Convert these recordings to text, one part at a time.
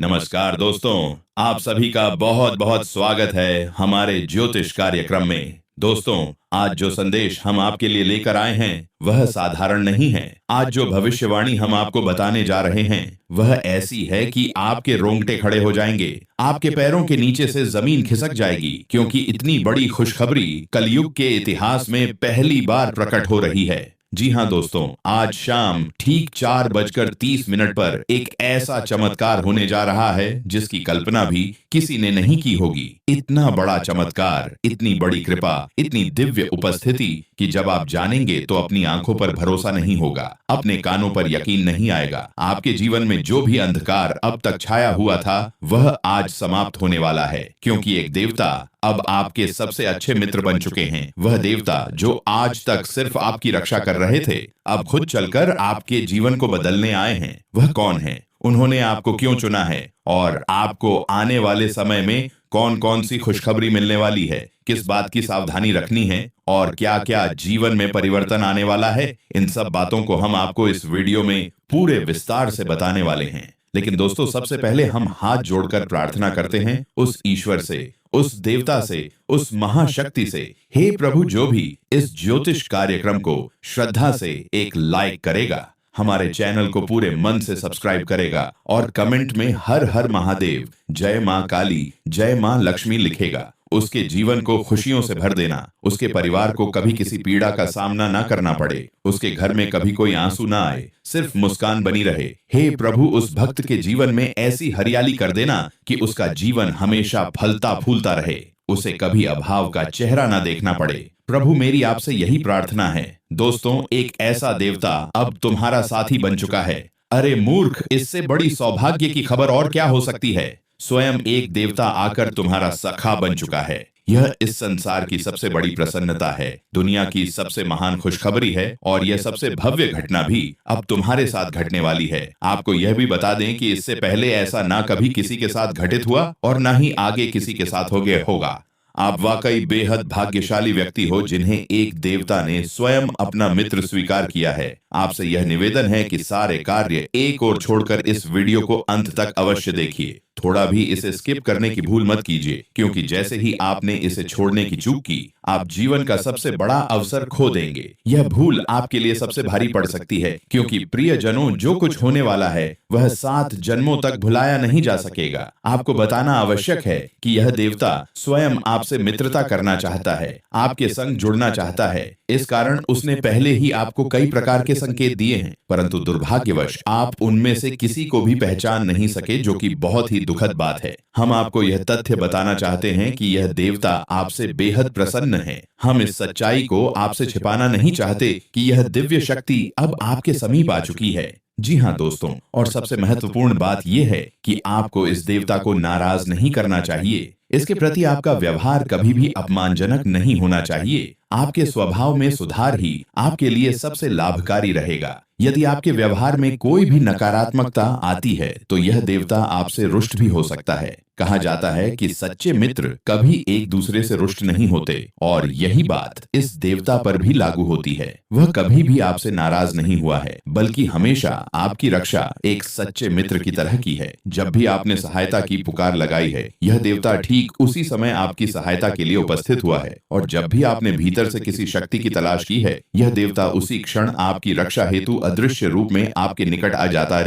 नमस्कार दोस्तों, आप सभी का बहुत बहुत स्वागत है हमारे ज्योतिष कार्यक्रम में। दोस्तों, आज जो संदेश हम आपके लिए लेकर आए हैं वह साधारण नहीं है। आज जो भविष्यवाणी हम आपको बताने जा रहे हैं वह ऐसी है कि आपके रोंगटे खड़े हो जाएंगे, आपके पैरों के नीचे से जमीन खिसक जाएगी, क्योंकि इतनी बड़ी खुशखबरी कलयुग के इतिहास में पहली बार प्रकट हो रही है। जी हाँ दोस्तों, आज शाम ठीक 4:30 पर एक ऐसा चमत्कार होने जा रहा है जिसकी कल्पना भी किसी ने नहीं की होगी। इतना बड़ा चमत्कार, इतनी बड़ी कृपा, इतनी दिव्य उपस्थिति कि जब आप जानेंगे तो अपनी आंखों पर भरोसा नहीं होगा, अपने कानों पर यकीन नहीं आएगा। आपके जीवन में जो भी अंधकार अब तक छाया हुआ था वह आज समाप्त होने वाला है, क्योंकि एक देवता अब आपके सबसे अच्छे मित्र बन चुके हैं। वह देवता जो आज तक सिर्फ आपकी रक्षा कर रहे थे, अब खुद चलकर आपके जीवन को बदलने आए हैं। वह कौन है, उन्होंने आपको क्यों चुना है और आपको आने वाले समय में कौन कौन सी खुशखबरी मिलने वाली है, किस बात की सावधानी रखनी है और क्या क्या जीवन में परिवर्तन आने वाला है, इन सब बातों को हम आपको इस वीडियो में पूरे विस्तार से बताने वाले हैं। लेकिन दोस्तों, सबसे पहले हम हाथ जोड़कर प्रार्थना करते हैं उस ईश्वर से, उस देवता से, उस महाशक्ति से। हे प्रभु, जो भी इस ज्योतिष कार्यक्रम को श्रद्धा से एक लाइक करेगा, हमारे चैनल को पूरे मन से सब्सक्राइब करेगा और कमेंट में हर हर महादेव, जय मां काली, जय मां लक्ष्मी लिखेगा, उसके जीवन को खुशियों से भर देना, उसके परिवार को कभी किसी पीड़ा का सामना ना करना पड़े, उसके घर में कभी कोई आंसू ना आए, सिर्फ मुस्कान बनी रहे। हे प्रभु, उस भक्त के जीवन में ऐसी हरियाली कर देना कि उसका जीवन हमेशा फलता फूलता रहे, उसे कभी अभाव का चेहरा ना देखना पड़े। प्रभु, मेरी आपसे यही प्रार्थना है। दोस्तों, एक ऐसा देवता अब तुम्हारा साथी बन चुका है। अरे मूर्ख, इससे बड़ी सौभाग्य की खबर और क्या हो सकती है। स्वयं एक देवता आकर तुम्हारा सखा बन चुका है। यह इस संसार की सबसे बड़ी प्रसन्नता है, दुनिया की सबसे महान खुशखबरी है और यह सबसे भव्य घटना भी अब तुम्हारे साथ घटने वाली है। आपको यह भी बता दें कि इससे पहले ऐसा ना कभी किसी के साथ घटित हुआ और ना ही आगे किसी के साथ होगा। आप वाकई बेहद भाग्यशाली व्यक्ति हो जिन्हें एक देवता ने स्वयं अपना मित्र स्वीकार किया है। आपसे यह निवेदन है कि सारे कार्य एक ओर छोड़कर इस वीडियो को अंत तक अवश्य देखिए। थोड़ा भी इसे स्किप करने की भूल मत कीजिए, क्योंकि जैसे ही आपने इसे छोड़ने की चूक की, आप जीवन का सबसे बड़ा अवसर खो देंगे। यह भूल आपके लिए सबसे भारी पड़ सकती है, क्योंकि प्रियजनों, जो कुछ होने वाला है वह 7 जन्मों तक भुलाया नहीं जा सकेगा। आपको बताना आवश्यक है कि यह देवता स्वयं आपसे मित्रता करना चाहता है, आपके संग जुड़ना चाहता है। इस कारण उसने पहले ही आपको कई प्रकार के संकेत दिए हैं, परंतु दुर्भाग्यवश आप उनमें से किसी को भी पहचान नहीं सके, जो कि बहुत ही दुखद बात है। हम आपको यह तथ्य बताना चाहते हैं कि यह देवता आपसे बेहद प्रसन्न है। हम इस सच्चाई को आपसे छिपाना नहीं चाहते कि यह दिव्य शक्ति अब आपके समीप आ चुकी है। जी हाँ दोस्तों, और सबसे महत्वपूर्ण बात यह है कि आपको इस देवता को नाराज नहीं करना चाहिए। इसके प्रति आपका व्यवहार कभी भी अपमानजनक नहीं होना चाहिए। आपके स्वभाव में सुधार ही आपके लिए सबसे लाभकारी रहेगा। यदि आपके व्यवहार में कोई भी नकारात्मकता आती है तो यह देवता आपसे रुष्ट भी हो सकता है। कहा जाता है कि सच्चे मित्र कभी एक दूसरे से रुष्ट नहीं होते, और यही बात इस देवता पर भी लागू होती है। वह कभी भी आपसे नाराज नहीं हुआ है, बल्कि हमेशा आपकी रक्षा एक सच्चे मित्र की तरह की है। जब भी आपने सहायता की पुकार लगाई है, यह देवता ठीक उसी समय आपकी सहायता के लिए उपस्थित हुआ है, और जब भी आपने भीतर से किसी शक्ति की तलाश की है, यह देवता उसी क्षण आपकी रक्षा हेतु अदृश्य रूप में आपके निकट आ जाता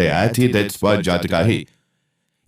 है।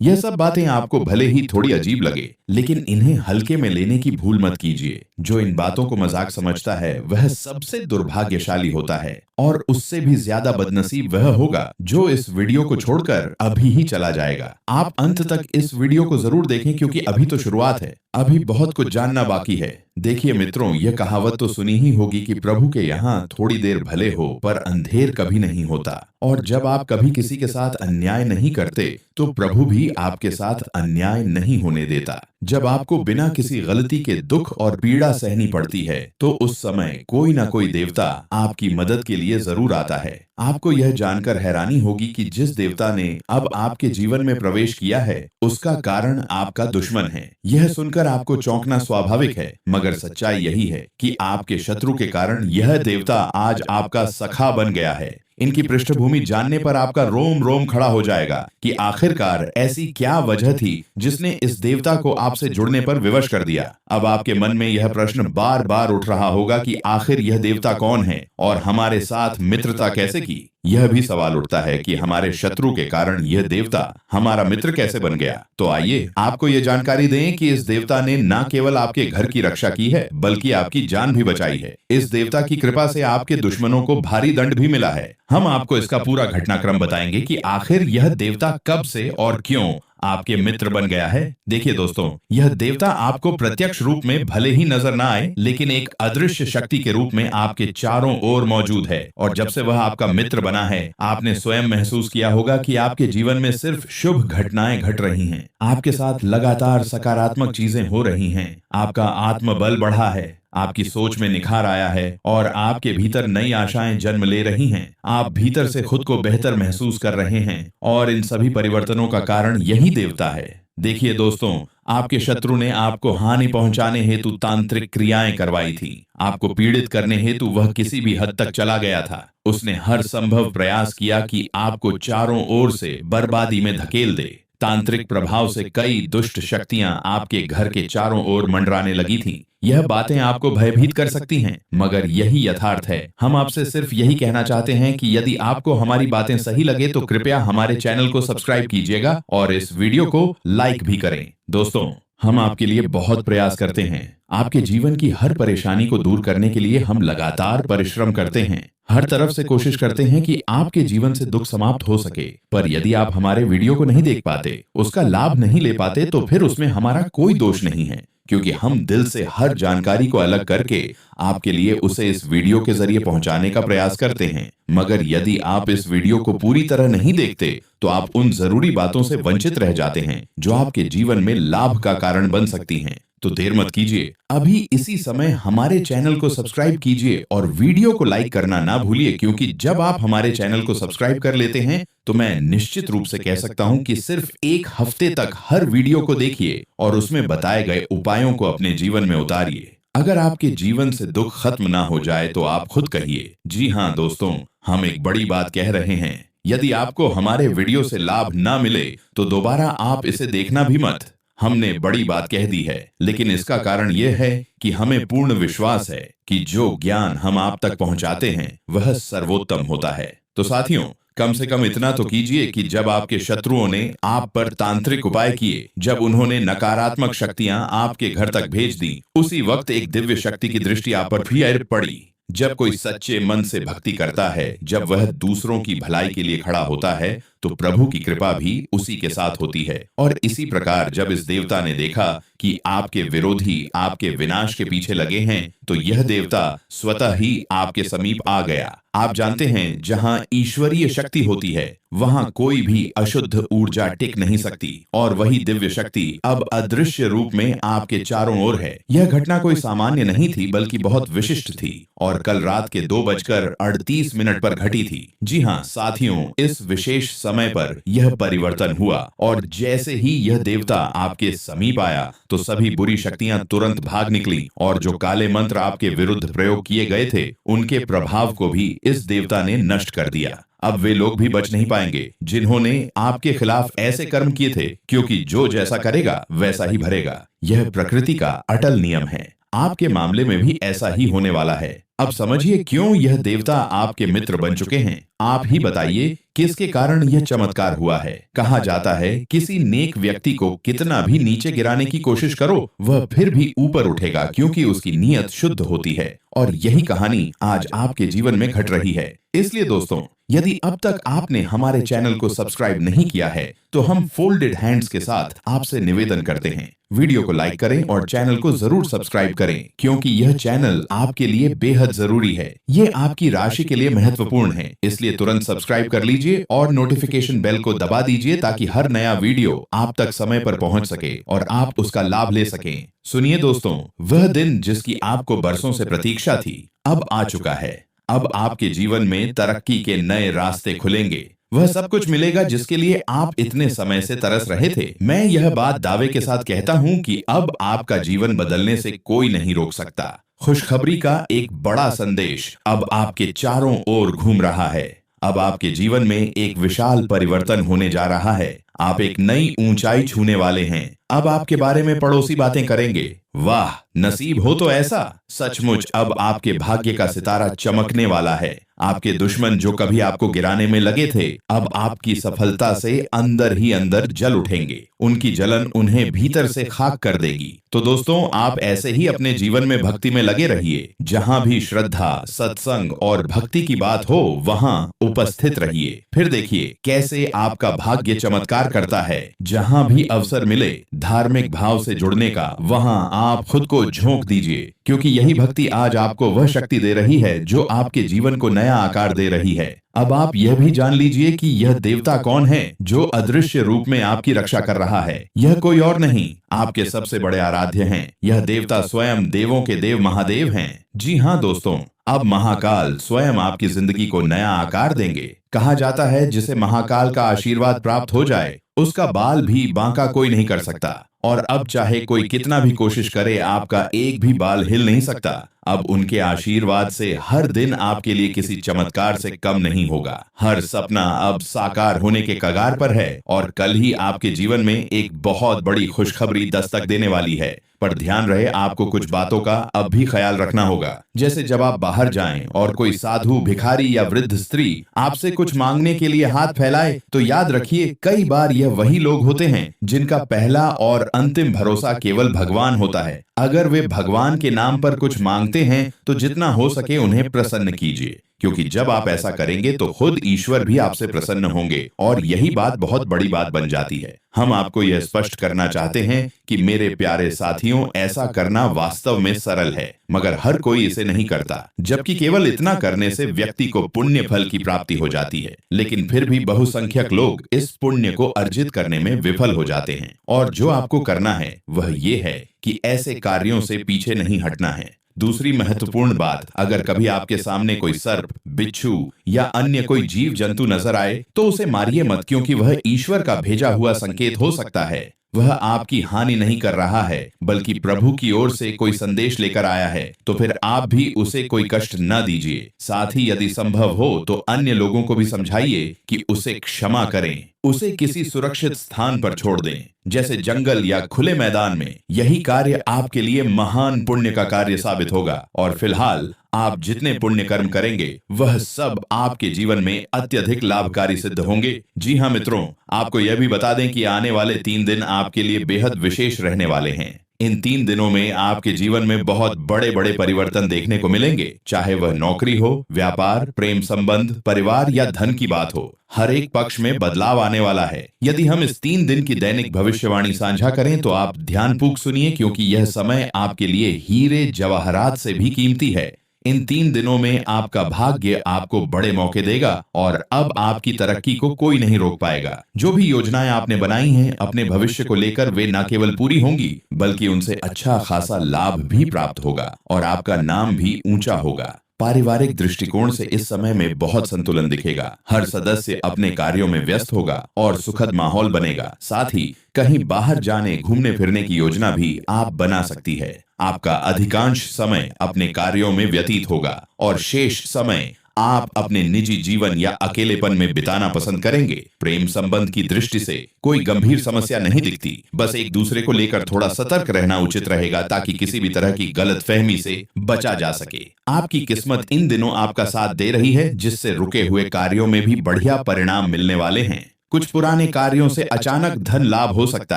यह सब बातें आपको भले ही थोड़ी अजीब लगे, लेकिन इन्हें हल्के में लेने की भूल मत कीजिए। जो इन बातों को मजाक समझता है वह सबसे दुर्भाग्यशाली होता है, और उससे भी ज्यादा बदनसीब वह होगा जो इस वीडियो को छोड़कर अभी ही चला जाएगा। आप अंत तक इस वीडियो को जरूर देखें, क्योंकि अभी तो शुरुआत है, अभी बहुत कुछ जानना बाकी है। देखिए मित्रों, यह कहावत तो सुनी ही होगी कि प्रभु के यहाँ थोड़ी देर भले हो पर अंधेर कभी नहीं होता। और जब आप कभी किसी के साथ अन्याय नहीं करते तो प्रभु भी आपके साथ अन्याय नहीं होने देता। जब आपको बिना किसी गलती के दुख और पीड़ा सहनी पड़ती है तो उस समय कोई ना कोई देवता आपकी मदद के लिए जरूर आता है। आपको यह जानकर हैरानी होगी कि जिस देवता ने अब आपके जीवन में प्रवेश किया है उसका कारण आपका दुश्मन है। यह सुनकर आपको चौंकना स्वाभाविक है, मगर सच्चाई यही है कि आपके शत्रु के कारण यह देवता आज आपका सखा बन गया है। इनकी पृष्ठभूमि जानने पर आपका रोम रोम खड़ा हो जाएगा कि आखिरकार ऐसी क्या वजह थी जिसने इस देवता को आपसे जुड़ने पर विवश कर दिया। अब आपके मन में यह प्रश्न बार बार उठ रहा होगा कि आखिर यह देवता कौन है और हमारे साथ मित्रता कैसे की। यह भी सवाल उठता है कि हमारे शत्रु के कारण यह देवता हमारा मित्र कैसे बन गया। तो आइए आपको यह जानकारी दें कि इस देवता ने न केवल आपके घर की रक्षा की है बल्कि आपकी जान भी बचाई है। इस देवता की कृपा से आपके दुश्मनों को भारी दंड भी मिला है। हम आपको इसका पूरा घटनाक्रम बताएंगे कि आखिर यह देवता कब से और क्यों आपके मित्र बन गया है। देखिए दोस्तों, यह देवता आपको प्रत्यक्ष रूप में भले ही नजर ना आए, लेकिन एक अदृश्य शक्ति के रूप में आपके चारों ओर मौजूद है। और जब से वह आपका मित्र बना है, आपने स्वयं महसूस किया होगा कि आपके जीवन में सिर्फ शुभ घटनाएं घट रही हैं। आपके साथ लगातार सकारात्मक चीजें हो रही हैं। आपका आत्मबल बढ़ा है, आपकी सोच में निखार आया है और आपके भीतर नई आशाएं जन्म ले रही हैं। आप भीतर से खुद को बेहतर महसूस कर रहे हैं और इन सभी परिवर्तनों का कारण यही देवता है। देखिए दोस्तों, आपके शत्रु ने आपको हानि पहुंचाने हेतु तांत्रिक क्रियाएं करवाई थी। आपको पीड़ित करने हेतु वह किसी भी हद तक चला गया था। उसने हर संभव प्रयास किया कि आपको चारों ओर से बर्बादी में धकेल दे। तांत्रिक प्रभाव से कई दुष्ट शक्तियां आपके घर के चारों ओर मंडराने लगी थीं। यह बातें आपको भयभीत कर सकती हैं, मगर यही यथार्थ है। हम आपसे सिर्फ यही कहना चाहते हैं कि यदि आपको हमारी बातें सही लगे तो कृपया हमारे चैनल को सब्सक्राइब कीजिएगा और इस वीडियो को लाइक भी करें। दोस्तों, हम आपके लिए बहुत प्रयास करते हैं। आपके जीवन की हर परेशानी को दूर करने के लिए हम लगातार परिश्रम करते हैं। हर तरफ से कोशिश करते हैं कि आपके जीवन से दुख समाप्त हो सके। पर यदि आप हमारे वीडियो को नहीं देख पाते, उसका लाभ नहीं ले पाते, तो फिर उसमें हमारा कोई दोष नहीं है, क्योंकि हम दिल से हर जानकारी को अलग करके आपके लिए उसे इस वीडियो के जरिए पहुंचाने का प्रयास करते हैं। मगर यदि आप इस वीडियो को पूरी तरह नहीं देखते तो आप उन जरूरी बातों से वंचित रह जाते हैं जो आपके जीवन में लाभ का कारण बन सकती हैं। तो देर मत कीजिए, अभी इसी समय हमारे चैनल को सब्सक्राइब कीजिए और वीडियो को लाइक करना ना भूलिए, क्योंकि जब आप हमारे चैनल को सब्सक्राइब कर लेते हैं तो मैं निश्चित रूप से कह सकता हूं कि सिर्फ एक हफ्ते तक हर वीडियो को देखिए और उसमें बताए गए उपायों को अपने जीवन में उतारिए। अगर आपके जीवन से दुख खत्म ना हो जाए तो आप खुद कहिए। जी हाँ दोस्तों, हम एक बड़ी बात कह रहे हैं। यदि आपको हमारे वीडियो से लाभ ना मिले तो दोबारा आप इसे देखना भी मत। हमने बड़ी बात कह दी है, लेकिन इसका कारण यह है कि हमें पूर्ण विश्वास है कि जो ज्ञान हम आप तक पहुंचाते हैं वह सर्वोत्तम होता है। तो साथियों, कम से कम इतना तो कीजिए कि जब आपके शत्रुओं ने आप पर तांत्रिक उपाय किए, जब उन्होंने नकारात्मक शक्तियां आपके घर तक भेज दी, उसी वक्त एक दिव्य शक्ति की दृष्टि आप पर फिर पड़ी। जब कोई सच्चे मन से भक्ति करता है, जब वह दूसरों की भलाई के लिए खड़ा होता है, तो प्रभु की कृपा भी उसी के साथ होती है। और इसी प्रकार जब इस देवता ने देखा कि आपके विरोधी आपके विनाश के पीछे लगे हैं, तो यह देवता स्वतः ही आपके समीप आ गया। आप जानते हैं, जहां ईश्वरीय शक्ति होती है वहां कोई भी अशुद्ध ऊर्जा टिक नहीं सकती, और वही दिव्य शक्ति अब अदृश्य रूप में आपके चारों ओर है। यह घटना कोई सामान्य नहीं थी, बल्कि बहुत विशिष्ट थी और कल रात के 2:38 पर घटी थी। जी हाँ साथियों, इस विशेष समय पर यह परिवर्तन हुआ और जैसे ही यह देवता आपके समीप आया तो सभी बुरी शक्तियां तुरंत भाग निकली और जो काले मंत्र आपके विरुद्ध प्रयोग किए गए थे उनके प्रभाव को भी इस देवता ने नष्ट कर दिया। अब वे लोग भी बच नहीं पाएंगे जिन्होंने आपके खिलाफ ऐसे कर्म किए थे, क्योंकि जो जैसा करेगा वैसा ही भरेगा। यह प्रकृति का अटल नियम है। आपके मामले में भी ऐसा ही होने वाला है। अब समझिए क्यों यह देवता आपके मित्र बन चुके हैं। आप ही बताइए किसके कारण यह चमत्कार हुआ है। कहा जाता है, किसी नेक व्यक्ति को कितना भी नीचे गिराने की कोशिश करो, वह फिर भी ऊपर उठेगा, क्योंकि उसकी नीयत शुद्ध होती है। और यही कहानी आज आपके जीवन में घट रही है। इसलिए दोस्तों, यदि अब तक आपने हमारे चैनल को सब्सक्राइब नहीं किया है तो हम फोल्डेड हैंड्स के साथ आपसे निवेदन करते हैं, वीडियो को लाइक करें और चैनल को जरूर सब्सक्राइब करें, क्योंकि यह चैनल आपके लिए बेहद जरूरी है। ये आपकी राशि के लिए महत्वपूर्ण है। इसलिए तुरंत सब्सक्राइब कर लीजिए और नोटिफिकेशन बेल को दबा दीजिए, ताकि हर नया वीडियो आप तक समय पर पहुंच सके और आप उसका लाभ ले सकें। सुनिए दोस्तों, वह दिन जिसकी आपको बरसों से प्रतीक्षा थी अब आ चुका है। अब आपके जीवन में तरक्की के नए रास्ते खुलेंगे। वह सब कुछ मिलेगा जिसके लिए आप इतने समय से तरस रहे थे। मैं यह बात दावे के साथ कहता हूं कि अब आपका जीवन बदलने से कोई नहीं रोक सकता। खुशखबरी का एक बड़ा संदेश अब आपके चारों ओर घूम रहा है। अब आपके जीवन में एक विशाल परिवर्तन होने जा रहा है। आप एक नई ऊंचाई छूने वाले हैं। अब आपके बारे में पड़ोसी बातें करेंगे, वाह नसीब हो तो ऐसा। सचमुच अब आपके भाग्य का सितारा चमकने वाला है। आपके दुश्मन जो कभी आपको गिराने में लगे थे, अब आपकी सफलता से अंदर ही अंदर जल उठेंगे। उनकी जलन उन्हें भीतर से खाक कर देगी। तो दोस्तों, आप ऐसे ही अपने जीवन में भक्ति में लगे रहिए। जहां भी श्रद्धा, सत्संग और भक्ति की बात हो, वहां उपस्थित रहिए। फिर देखिए कैसे आपका भाग्य चमत्कार करता है। जहां भी अवसर मिले धार्मिक भाव से जुड़ने का, वहां आप खुद को झोंक दीजिए, क्योंकि यही भक्ति आज आपको वह शक्ति दे रही है जो आपके जीवन को नया आकार दे रही है। अब आप यह भी जान लीजिए कि यह देवता कौन है जो अदृश्य रूप में आपकी रक्षा कर रहा है। यह कोई और नहीं, आपके सबसे बड़े आराध्य हैं। यह देवता स्वयं देवों के देव महादेव हैं। जी हाँ दोस्तों, अब महाकाल स्वयं आपकी जिंदगी को नया आकार देंगे। कहा जाता है जिसे महाकाल का आशीर्वाद प्राप्त हो जाए, उसका बाल भी बांका कोई नहीं कर सकता। और अब चाहे कोई कितना भी कोशिश करे, आपका एक भी बाल हिल नहीं सकता। अब उनके आशीर्वाद से हर दिन आपके लिए किसी चमत्कार से कम नहीं होगा। हर सपना अब साकार होने के कगार पर है और कल ही आपके जीवन में एक बहुत बड़ी खुशखबरी दस्तक देने वाली है। पर ध्यान रहे, आपको कुछ बातों का अब भी ख्याल रखना होगा। जैसे जब आप बाहर जाएं और कोई साधु, भिखारी या वृद्ध स्त्री आपसे कुछ मांगने के लिए हाथ फैलाए, तो याद रखिए कई बार यह वही लोग होते हैं जिनका पहला और अंतिम भरोसा केवल भगवान होता है। अगर वे भगवान के नाम पर कुछ मांगते हैं तो जितना हो सके उन्हें प्रसन्न कीजिए, क्योंकि जब आप ऐसा करेंगे तो खुद ईश्वर भी आपसे प्रसन्न होंगे और यही बात बहुत बड़ी बात बन जाती है। हम आपको यह स्पष्ट करना चाहते हैं कि मेरे प्यारे साथियों, ऐसा करना वास्तव में सरल है, मगर हर कोई इसे नहीं करता। जबकि केवल इतना करने से व्यक्ति को पुण्य फल की प्राप्ति हो जाती है, लेकिन फिर भी बहुसंख्यक लोग इस पुण्य को अर्जित करने में विफल हो जाते हैं। और जो आपको करना है वह ये है कि ऐसे कार्यों से पीछे नहीं हटना है। दूसरी महत्वपूर्ण बात, अगर कभी आपके सामने कोई सर्प, बिच्छू या अन्य कोई जीव जंतु नजर आए तो उसे मारिए मत, क्योंकि वह ईश्वर का भेजा हुआ संकेत हो सकता है। वह आपकी हानि नहीं कर रहा है, बल्कि प्रभु की ओर से कोई संदेश लेकर आया है। तो फिर आप भी उसे कोई कष्ट न दीजिए। साथ ही यदि संभव हो तो अन्य लोगों को भी समझाइए कि उसे क्षमा करें, उसे किसी सुरक्षित स्थान पर छोड़ दें, जैसे जंगल या खुले मैदान में। यही कार्य आपके लिए महान पुण्य का कार्य साबित होगा। और फिलहाल आप जितने पुण्य कर्म करेंगे वह सब आपके जीवन में अत्यधिक लाभकारी सिद्ध होंगे। जी हाँ मित्रों, आपको यह भी बता दें कि आने वाले 3 दिन आपके लिए बेहद विशेष रहने वाले हैं। इन 3 दिनों में आपके जीवन में बहुत बड़े बड़े परिवर्तन देखने को मिलेंगे, चाहे वह नौकरी हो, व्यापार, प्रेम संबंध, परिवार या धन की बात हो। हर एक पक्ष में बदलाव आने वाला है। यदि हम इस 3 दिन की दैनिक भविष्यवाणी साझा करें तो आप ध्यानपूर्वक सुनिए, क्योंकि यह समय आपके लिए हीरे जवाहरात से भी कीमती है। इन 3 दिनों में आपका भाग्य आपको बड़े मौके देगा और अब आपकी तरक्की को कोई नहीं रोक पाएगा। जो भी योजनाएं आपने बनाई हैं अपने भविष्य को लेकर, वे न केवल पूरी होंगी बल्कि उनसे अच्छा खासा लाभ भी प्राप्त होगा और आपका नाम भी ऊंचा होगा। पारिवारिक दृष्टिकोण से इस समय में बहुत संतुलन दिखेगा। हर सदस्य अपने कार्यों में व्यस्त होगा और सुखद माहौल बनेगा। साथ ही कहीं बाहर जाने, घूमने फिरने की योजना भी आप बना सकती है। आपका अधिकांश समय अपने कार्यों में व्यतीत होगा और शेष समय आप अपने निजी जीवन या अकेलेपन में बिताना पसंद करेंगे। प्रेम संबंध की दृष्टि से कोई गंभीर समस्या नहीं दिखती, बस एक दूसरे को लेकर थोड़ा सतर्क रहना उचित रहेगा ताकि किसी भी तरह की गलतफहमी से बचा जा सके। आपकी किस्मत इन दिनों आपका साथ दे रही है, जिससे रुके हुए कार्यों में भी बढ़िया परिणाम मिलने वाले हैं। कुछ पुराने कार्यों से अचानक धन लाभ हो सकता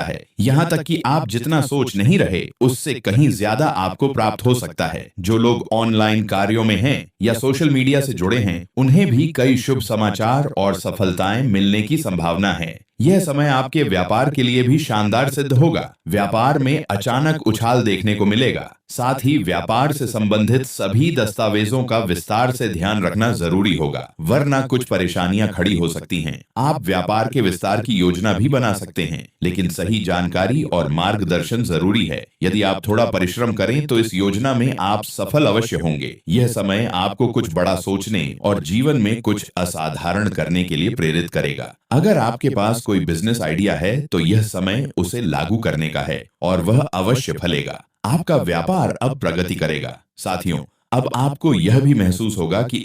है। यहाँ तक कि आप जितना सोच नहीं रहे उससे कहीं ज्यादा आपको प्राप्त हो सकता है। जो लोग ऑनलाइन कार्यों में हैं या सोशल मीडिया से जुड़े हैं, उन्हें भी कई शुभ समाचार और सफलताएं मिलने की संभावना है। यह समय आपके व्यापार के लिए भी शानदार सिद्ध होगा। व्यापार में अचानक उछाल देखने को मिलेगा। साथ ही व्यापार से संबंधित सभी दस्तावेजों का विस्तार से ध्यान रखना जरूरी होगा, वरना कुछ परेशानियां खड़ी हो सकती हैं। आप व्यापार के विस्तार की योजना भी बना सकते हैं, लेकिन सही जानकारी और मार्गदर्शन जरूरी है। यदि आप थोड़ा परिश्रम करें तो इस योजना में आप सफल अवश्य होंगे। यह समय आपको कुछ बड़ा सोचने और जीवन में कुछ असाधारण करने के लिए प्रेरित करेगा। अगर आपके पास कोई बिजनेस आइडिया है तो यह समय उसे लागू करने का है और वह अवश्य फलेगा। आपका व्यापार अब प्रगति करेगा। साथियों, अब आपको यह भी महसूस होगा कि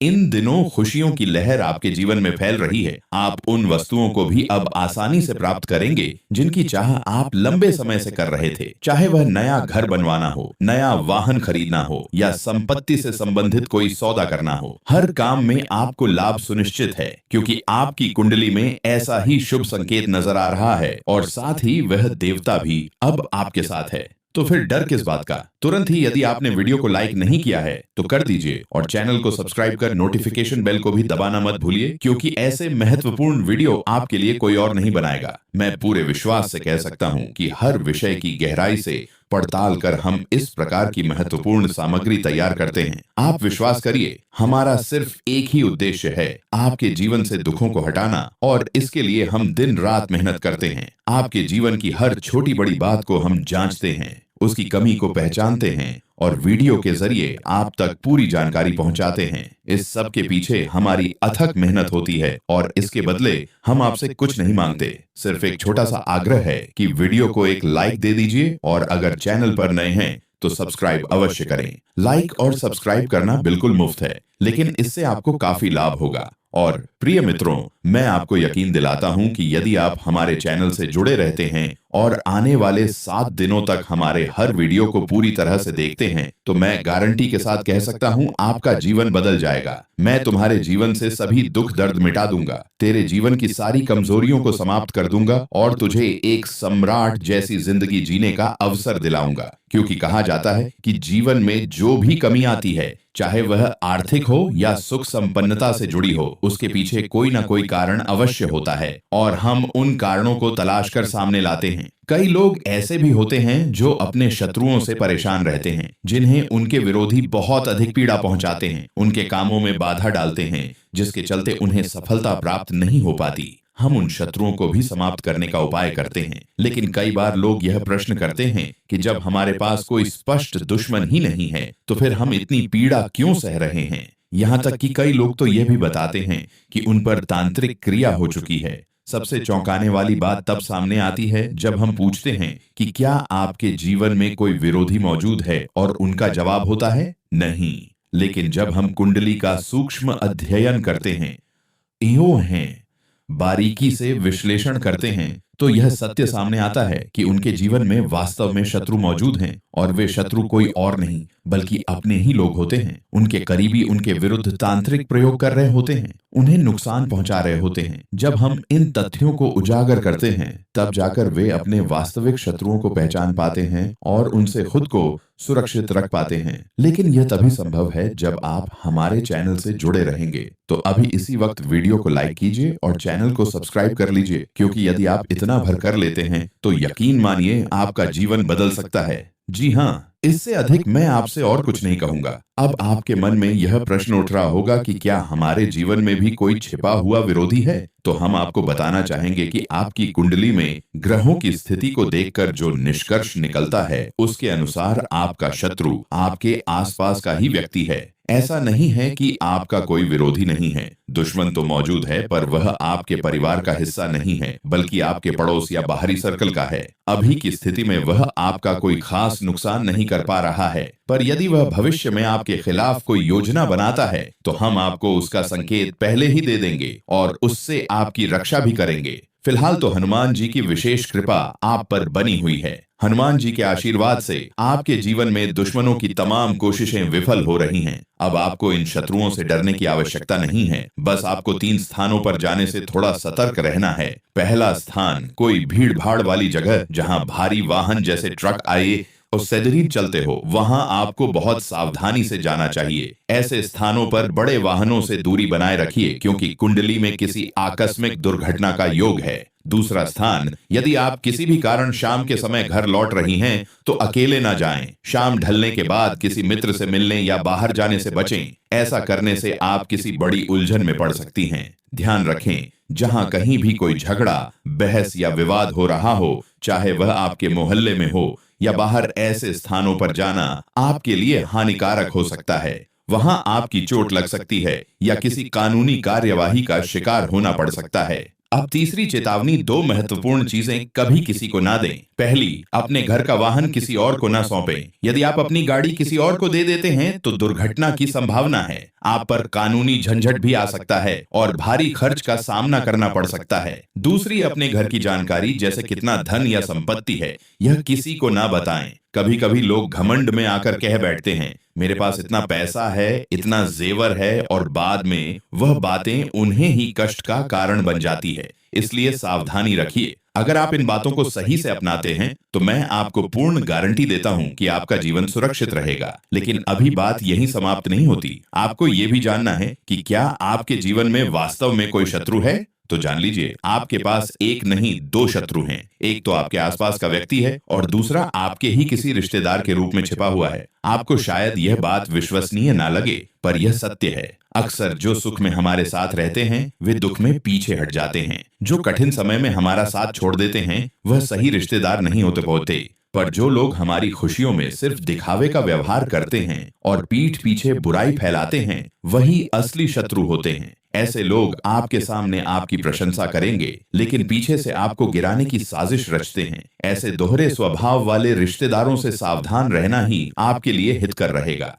इन दिनों खुशियों की लहर आपके जीवन में फैल रही है। आप उन वस्तुओं को भी अब आसानी से प्राप्त करेंगे जिनकी चाह आप लंबे समय से कर रहे थे। चाहे वह नया घर बनवाना हो, नया वाहन खरीदना हो या संपत्ति से संबंधित कोई सौदा करना हो, हर काम में आपको लाभ सुनिश्चित है, क्योंकि आपकी कुंडली में ऐसा ही शुभ संकेत नजर आ रहा है और साथ ही वह देवता भी अब आपके साथ है। तो फिर डर किस बात का? तुरंत ही यदि आपने वीडियो को लाइक नहीं किया है तो कर दीजिए और चैनल को सब्सक्राइब कर नोटिफिकेशन बेल को भी दबाना मत भूलिए, क्योंकि ऐसे महत्वपूर्ण वीडियो आपके लिए कोई और नहीं बनाएगा। मैं पूरे विश्वास से कह सकता हूं कि हर विषय की गहराई से पड़ताल कर हम इस प्रकार की महत्वपूर्ण सामग्री तैयार करते हैं। आप विश्वास करिए, हमारा सिर्फ एक ही उद्देश्य है, आपके जीवन से दुखों को हटाना, और इसके लिए हम दिन रात मेहनत करते हैं। आपके जीवन की हर छोटी बड़ी बात को हम जांचते हैं, उसकी कमी को पहचानते हैं और वीडियो के जरिए आप तक पूरी जानकारी पहुंचाते हैं। इस सब के पीछे हमारी अथक मेहनत होती है और इसके बदले हम आपसे कुछ नहीं मांगते। सिर्फ एक छोटा सा आग्रह है कि वीडियो को एक लाइक दे दीजिए और अगर चैनल पर नए हैं तो सब्सक्राइब अवश्य करें। लाइक और सब्सक्राइब करना बिल्कुल मुफ्त है, लेकिन इससे आपको काफी लाभ होगा। और प्रिय मित्रों, मैं आपको यकीन दिलाता हूं कि यदि आप हमारे चैनल से जुड़े रहते हैं और आने वाले 7 दिनों तक हमारे हर वीडियो को पूरी तरह से देखते हैं, तो मैं गारंटी के साथ कह सकता हूं आपका जीवन बदल जाएगा। मैं तुम्हारे जीवन से सभी दुख दर्द मिटा दूंगा, तेरे जीवन की सारी कमजोरियों को समाप्त कर दूंगा और तुझे एक सम्राट जैसी जिंदगी जीने का अवसर दिलाऊंगा। क्योंकि कहा जाता है कि जीवन में जो भी कमी आती है, चाहे वह आर्थिक हो या सुख संपन्नता से जुड़ी हो, उसके पीछे कोई ना कोई कारण अवश्य होता है और हम उन कारणों को तलाश कर सामने लाते हैं। कई लोग ऐसे भी होते हैं जो अपने शत्रुओं से परेशान रहते हैं, जिन्हें उनके विरोधी बहुत अधिक पीड़ा पहुंचाते हैं, उनके कामों में बाधा डालते हैं, जिसके चलते उन्हें सफलता प्राप्त नहीं हो पाती। हम उन शत्रुओं को भी समाप्त करने का उपाय करते हैं, लेकिन कई बार लोग यह प्रश्न करते हैं कि जब हमारे पास कोई स्पष्ट दुश्मन ही नहीं है तो फिर हम इतनी पीड़ा क्यों सह रहे हैं। यहाँ तक कि कई लोग तो यह भी बताते हैं कि उन पर तांत्रिक क्रिया हो चुकी है। सबसे चौंकाने वाली बात तब सामने आती है जब हम पूछते हैं कि क्या आपके जीवन में कोई विरोधी मौजूद है, और उनका जवाब होता है नहीं। लेकिन जब हम कुंडली का सूक्ष्म अध्ययन करते हैं, इयों हैं बारीकी से विश्लेषण करते हैं, तो यह सत्य सामने आता है कि उनके जीवन में वास्तव में शत्रु मौजूद हैं, और वे शत्रु कोई और नहीं बल्कि अपने ही लोग होते हैं। उनके करीबी उनके विरुद्ध तांत्रिक प्रयोग कर रहे होते हैं, उन्हें नुकसान पहुंचा रहे होते हैं। जब हम इन तथ्यों को उजागर करते हैं, तब जाकर वे अपने वास्तविक शत्रुओं को पहचान पाते हैं और उनसे खुद को सुरक्षित रख पाते हैं। लेकिन यह तभी संभव है जब आप हमारे चैनल से जुड़े रहेंगे। तो अभी इसी वक्त वीडियो को लाइक कीजिए और चैनल को सब्सक्राइब कर लीजिए, क्योंकि यदि आप इतना भर कर लेते हैं तो यकीन मानिए आपका जीवन बदल सकता है। जी हाँ, इससे अधिक मैं आपसे और कुछ नहीं कहूंगा। अब आपके मन में यह प्रश्न उठ रहा होगा कि क्या हमारे जीवन में भी कोई छिपा हुआ विरोधी है? तो हम आपको बताना चाहेंगे कि आपकी कुंडली में ग्रहों की स्थिति को देखकर जो निष्कर्ष निकलता है, उसके अनुसार आपका शत्रु आपके आसपास का ही व्यक्ति है। ऐसा नहीं है कि आपका कोई विरोधी नहीं है। दुश्मन तो मौजूद है, पर वह आपके परिवार का हिस्सा नहीं है, बल्कि आपके पड़ोस या बाहरी सर्कल का है। अभी की स्थिति में वह आपका कोई खास नुकसान नहीं कर पा रहा है, पर यदि वह भविष्य में आपके खिलाफ कोई योजना बनाता है तो हम आपको उसका संकेत पहले ही दे देंगे और उससे आपकी रक्षा भी करेंगे। फिलहाल तो हनुमान जी की विशेष कृपा आप पर बनी हुई है। हनुमान जी के आशीर्वाद से आपके जीवन में दुश्मनों की तमाम कोशिशें विफल हो रही हैं। अब आपको इन शत्रुओं से डरने की आवश्यकता नहीं है। बस आपको 3 स्थानों पर जाने से थोड़ा सतर्क रहना है। पहला स्थान, कोई भीड़ भाड़ वाली जगह जहां भारी वाहन जैसे ट्रक आए और सैदरी चलते हो, वहां आपको बहुत सावधानी से जाना चाहिए। ऐसे स्थानों पर बड़े वाहनों से दूरी बनाए रखिए, क्योंकि कुंडली में किसी आकस्मिक दुर्घटना का योग है। दूसरा स्थान, यदि आप किसी भी कारण शाम के समय घर लौट रही हैं तो अकेले ना जाएं। शाम ढलने के बाद किसी मित्र से मिलने या बाहर जाने से बचें। ऐसा करने से आप किसी बड़ी उलझन में पड़ सकती हैं। ध्यान रखें, जहां कहीं भी कोई झगड़ा, बहस या विवाद हो रहा हो, चाहे वह आपके मोहल्ले में हो या बाहर, ऐसे स्थानों पर जाना आपके लिए हानिकारक हो सकता है। वहां आपकी चोट लग सकती है या किसी कानूनी कार्यवाही का शिकार होना पड़ सकता है। अब तीसरी चेतावनी, दो महत्वपूर्ण चीजें कभी किसी को ना दें। पहली, अपने घर का वाहन किसी और को ना सौंपें। यदि आप अपनी गाड़ी किसी और को दे देते हैं तो दुर्घटना की संभावना है, आप पर कानूनी झंझट भी आ सकता है और भारी खर्च का सामना करना पड़ सकता है। दूसरी, अपने घर की जानकारी जैसे कितना धन या संपत्ति है, यह किसी को ना बताएं। कभी कभी लोग घमंड में आकर कह बैठते हैं, मेरे पास इतना पैसा है, इतना जेवर है, और बाद में वह बातें उन्हें ही कष्ट का कारण बन जाती है। इसलिए सावधानी रखिए। अगर आप इन बातों को सही से अपनाते हैं तो मैं आपको पूर्ण गारंटी देता हूं कि आपका जीवन सुरक्षित रहेगा। लेकिन अभी बात यहीं समाप्त नहीं होती। आपको यह भी जानना है कि क्या आपके जीवन में वास्तव में कोई शत्रु है। तो जान लीजिए, आपके पास एक नहीं, दो शत्रु हैं। एक तो आपके आसपास का व्यक्ति है और दूसरा आपके ही किसी रिश्तेदार के रूप में छिपा हुआ है। आपको शायद यह बात विश्वसनीय ना लगे, पर यह सत्य है। अक्सर जो सुख में हमारे साथ रहते हैं वे दुख में पीछे हट जाते हैं। जो कठिन समय में हमारा साथ छोड़ देते हैं वह सही रिश्तेदार नहीं होते, पर जो लोग हमारी खुशियों में सिर्फ दिखावे का व्यवहार करते हैं और पीठ पीछे बुराई फैलाते हैं, वही असली शत्रु होते हैं। ऐसे लोग आपके सामने आपकी प्रशंसा करेंगे लेकिन पीछे से आपको गिराने की साजिश रचते हैं। ऐसे दोहरे स्वभाव वाले रिश्तेदारों से सावधान रहना ही आपके लिए हितकर रहेगा।